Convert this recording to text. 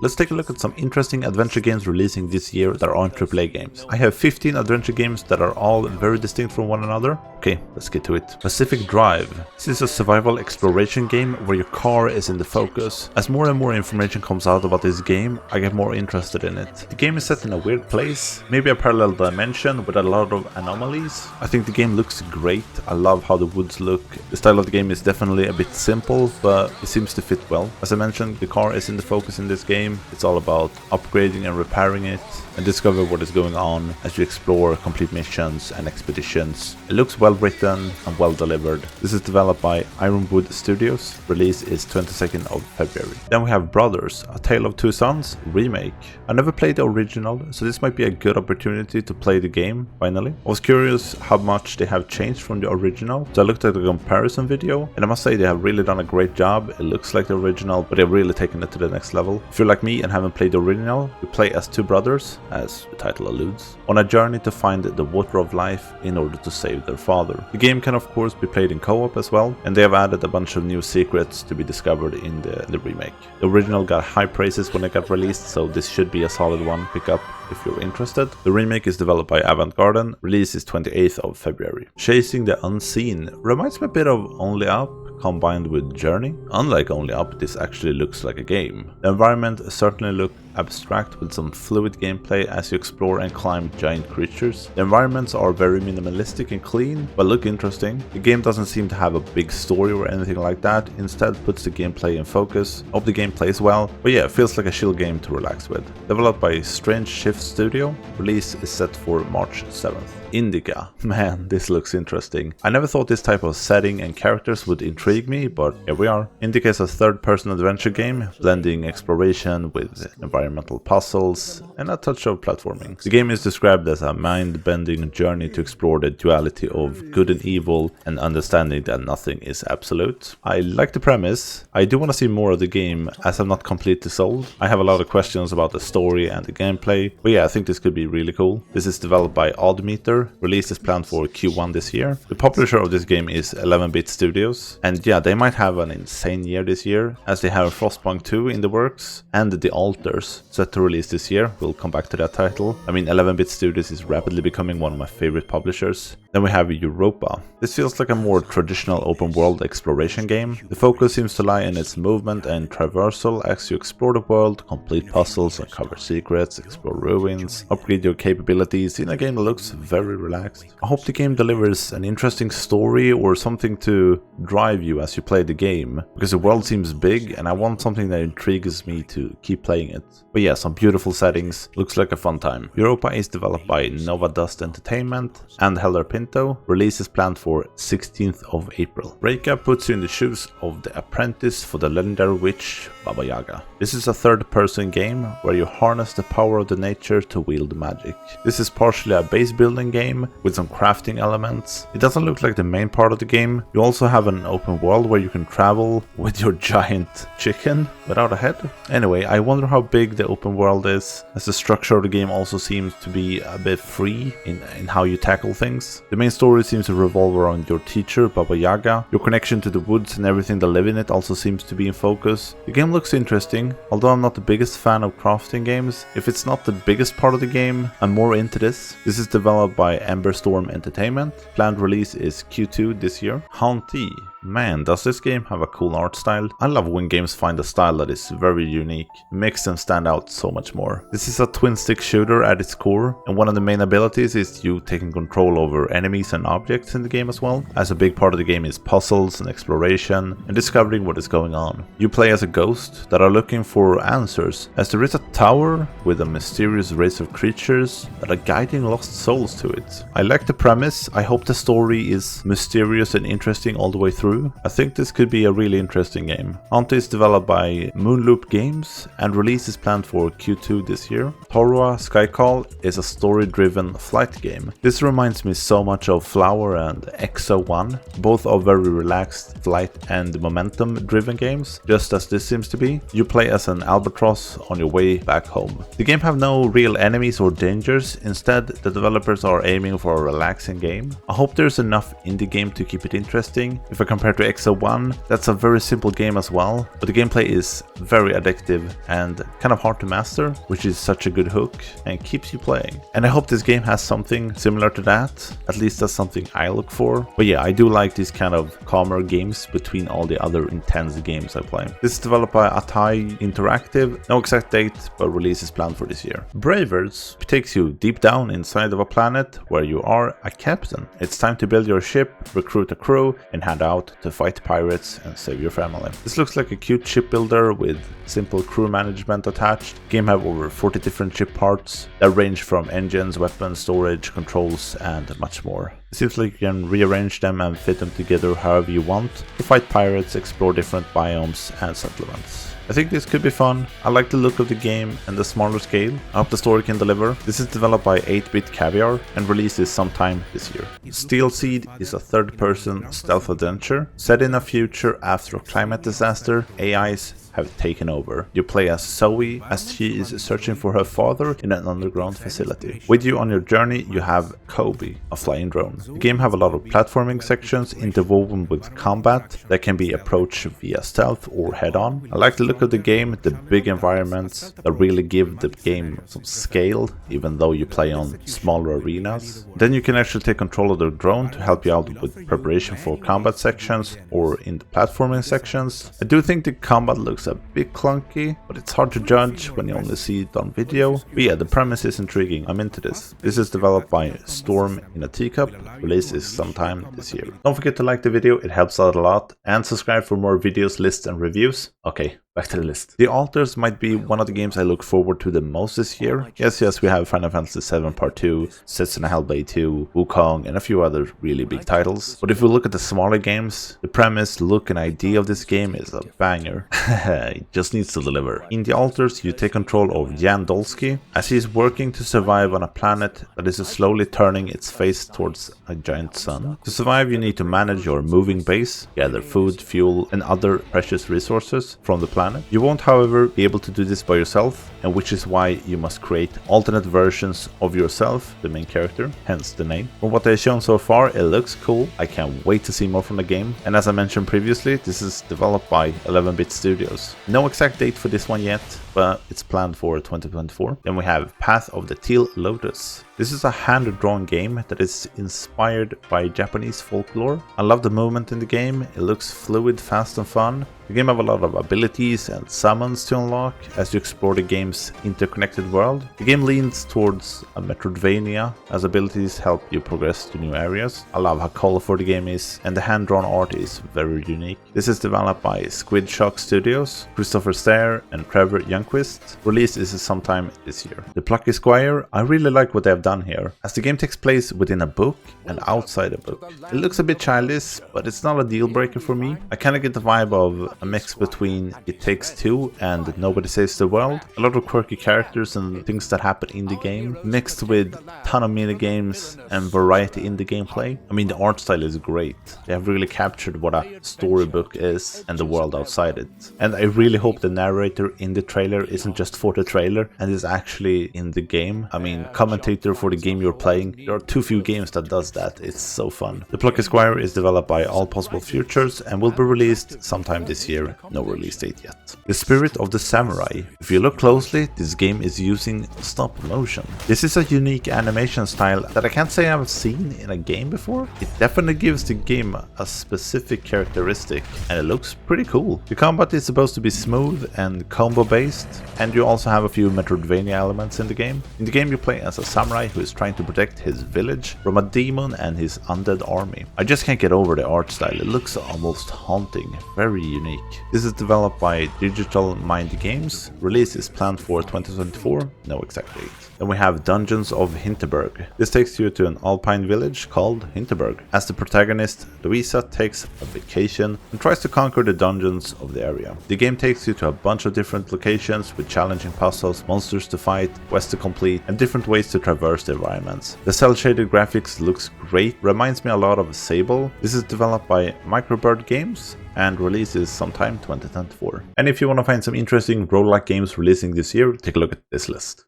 Let's take a look at some interesting adventure games releasing this year that aren't AAA games. I have 15 adventure games that are all very distinct from one another. Okay, let's get to it. Pacific Drive. This is a survival exploration game where your car is in the focus. As more and more information comes out about this game, I get more interested in it. The game is set in a weird place, maybe a parallel dimension with a lot of anomalies. I think the game looks great. I love how the woods look. The style of the game is definitely a bit simple, but it seems to fit well. As I mentioned, the car is in the focus in this game. It's all about upgrading and repairing it and discover what is going on as you explore, complete missions and expeditions. It looks well written and well delivered. This is developed by Ironwood Studios. Release is 22nd of February. Then we have Brothers, A Tale of Two Sons remake. I never played the original, so this might be a good opportunity to play the game finally. I was curious how much they have changed from the original, so I looked at the comparison video, and I must say they have really done a great job. It looks like the original, but they've really taken it to the next level. If you're like me and haven't played the original, you play as two brothers, as the title alludes, on a journey to find the water of life in order to save their father. The game can of course be played in co-op as well, and they have added a bunch of new secrets to be discovered in the remake. The original got high praises when it got released, so this should be a solid one to pick up if you're interested. The remake is developed by Avant Garden. Release is 28th of February. Chasing the Unseen reminds me a bit of Only Up combined with Journey. Unlike Only Up, this actually looks like a game. The environment certainly looks abstract with some fluid gameplay as you explore and climb giant creatures. The environments are very minimalistic and clean, but look interesting. The game doesn't seem to have a big story or anything like that, instead puts the gameplay in focus. Hope the game plays well, but yeah, it feels like a chill game to relax with. Developed by Strange Shift Studio, release is set for March 7th. Indica. Man, this looks interesting. I never thought this type of setting and characters would intrigue me, but here we are. Indica is a third-person adventure game, blending exploration with environmental puzzles and a touch of platforming. The game is described as a mind-bending journey to explore the duality of good and evil and understanding that nothing is absolute. I like the premise. I do want to see more of the game as I'm not completely sold. I have a lot of questions about the story and the gameplay, but yeah, I think this could be really cool. This is developed by Oddmeter. Release is planned for Q1 this year. The publisher of this game is 11-Bit Studios, and yeah, they might have an insane year this year, as they have Frostpunk 2 in the works and The Alters set to release this year. We'll come back to that title. I mean, 11-Bit Studios is rapidly becoming one of my favorite publishers. Then we have Europa. This feels like a more traditional open world exploration game. The focus seems to lie in its movement and traversal as you explore the world, complete puzzles, uncover secrets, explore ruins, upgrade your capabilities in a game that looks very relaxed. I hope the game delivers an interesting story or something to drive you as you play the game, because the world seems big and I want something that intrigues me to keep playing it. But yeah, some beautiful settings, looks like a fun time. Europa is developed by Nova Dust Entertainment and Heller Pinto. Release is planned for 16th of April. Breakup puts you in the shoes of the apprentice for the legendary witch Baba Yaga. This is a third-person game where you harness the power of the nature to wield magic. This is partially a base building game with some crafting elements. It doesn't look like the main part of the game. You also have an open world where you can travel with your giant chicken without a head. Anyway, I wonder how big the open world is, as the structure of the game also seems to be a bit free in how you tackle things. The main story seems to revolve around your teacher, Baba Yaga. Your connection to the woods and everything that live in it also seems to be in focus. The game looks interesting, although I'm not the biggest fan of crafting games. If it's not the biggest part of the game, I'm more into this. This is developed by Emberstorm Entertainment. Planned release is Q2 this year. Hauntee. Man, does this game have a cool art style? I love when games find a style that is very unique. It makes them stand out so much more. This is a twin-stick shooter at its core, and one of the main abilities is you taking control over enemies and objects in the game as well, as a big part of the game is puzzles and exploration and discovering what is going on. You play as a ghost that are looking for answers, as there is a tower with a mysterious race of creatures that are guiding lost souls to it. I like the premise. I hope the story is mysterious and interesting all the way through. I think this could be a really interesting game. Hauntee is developed by Moonloop Games and release is planned for Q2 this year. Torua Skycall is a story-driven flight game. This reminds me so much of Flower and Exo 1. Both are very relaxed flight and momentum-driven games, just as this seems to be. You play as an albatross on your way back home. The game have no real enemies or dangers. Instead, the developers are aiming for a relaxing game. I hope there's enough in the game to keep it interesting. If I can Compared to XO1, that's a very simple game as well, but the gameplay is very addictive and kind of hard to master, which is such a good hook and keeps you playing. And I hope this game has something similar to that, at least that's something I look for. But yeah, I do like these kind of calmer games between all the other intense games I play. This is developed by Atai Interactive, no exact date, but release is planned for this year. Bravers takes you deep down inside of a planet where you are a captain. It's time to build your ship, recruit a crew, and head out to fight pirates and save your family. This looks like a cute shipbuilder with simple crew management attached. The game have over 40 different ship parts that range from engines, weapons, storage, controls, and much more. It seems like you can rearrange them and fit them together however you want to fight pirates, explore different biomes and settlements. I think this could be fun. I like the look of the game and the smaller scale. I hope the story can deliver. This is developed by 8-Bit Caviar and releases sometime this year. Steel Seed is a third-person stealth adventure set in a future after a climate disaster. AIs have taken over. You play as Zoe as she is searching for her father in an underground facility. With you on your journey you have Kobe, a flying drone. The game have a lot of platforming sections interwoven with combat that can be approached via stealth or head-on. I like the look of the game, the big environments that really give the game some scale even though you play on smaller arenas. Then you can actually take control of the drone to help you out with preparation for combat sections or in the platforming sections. I do think the combat looks a bit clunky, but it's hard to judge when you only see it on video. But yeah, the premise is intriguing. I'm into this. This is developed by Storm in a Teacup. Release is sometime this year. Don't forget to like the video, it helps out a lot, and subscribe for more videos, lists and reviews. Okay, back to the list. The Alters might be one of the games I look forward to the most this year. Yes, we have Final Fantasy VII Part 2, Setsun Hellblade 2, Wukong, and a few other really big titles. But if we look at the smaller games, the premise, look and idea of this game is a banger. It just needs to deliver. In The Alters, you take control of Jan Dolsky as he is working to survive on a planet that is slowly turning its face towards a giant sun. To survive, you need to manage your moving base, gather food, fuel, and other precious resources from the planet. You won't, however, be able to do this by yourself, and which is why you must create alternate versions of yourself, the main character, hence the name. From what they've shown so far, it looks cool. I can't wait to see more from the game. And as I mentioned previously, this is developed by 11-Bit Studios. No exact date for this one yet, but it's planned for 2024. Then we have Path of the Teal Lotus. This is a hand-drawn game that is inspired by Japanese folklore. I love the movement in the game. It looks fluid, fast and fun. The game have a lot of abilities and summons to unlock as you explore the game's interconnected world. The game leans towards a Metroidvania as abilities help you progress to new areas. I love how colorful the game is and the hand-drawn art is very unique. This is developed by Squid Shock Studios, Christopher Stair and Trevor Youngquist. Release is sometime this year. The Plucky Squire, I really like what they have done here, as the game takes place within a book and outside a book. It looks a bit childish, but it's not a deal breaker for me. I kinda get the vibe of a mix between It Takes Two and Nobody Saves the World. A lot of quirky characters and things that happen in the game, mixed with a ton of mini games and variety in the gameplay. I mean, the art style is great. They have really captured what a storybook is and the world outside it. And I really hope the narrator in the trailer isn't just for the trailer and is actually in the game. I mean, commentator for the game you're playing. There are too few games that does that. It's so fun. The Plucky Squire is developed by All Possible Futures and will be released sometime this year. No release date yet. The Spirit of the Samurai. If you look closely, this game is using stop motion. This is a unique animation style that I can't say I've seen in a game before. It definitely gives the game a specific characteristic and it looks pretty cool. The combat is supposed to be smooth and combo based, and you also have a few Metroidvania elements in the game. In the game you play as a samurai who is trying to protect his village from a demon and his undead army. I just can't get over the art style. It looks almost haunting, very unique. This is developed by Digital Mind Games. Release is planned for 2024, no exact date. Then we have Dungeons of Hinterberg. This takes you to an alpine village called Hinterberg. As the protagonist, Louisa takes a vacation and tries to conquer the dungeons of the area. The game takes you to a bunch of different locations with challenging puzzles, monsters to fight, quests to complete, and different ways to traverse the environments. The cel-shaded graphics looks great, reminds me a lot of Sable. This is developed by Microbird Games and releases sometime 2024. And if you want to find some interesting roguelike games releasing this year, take a look at this list.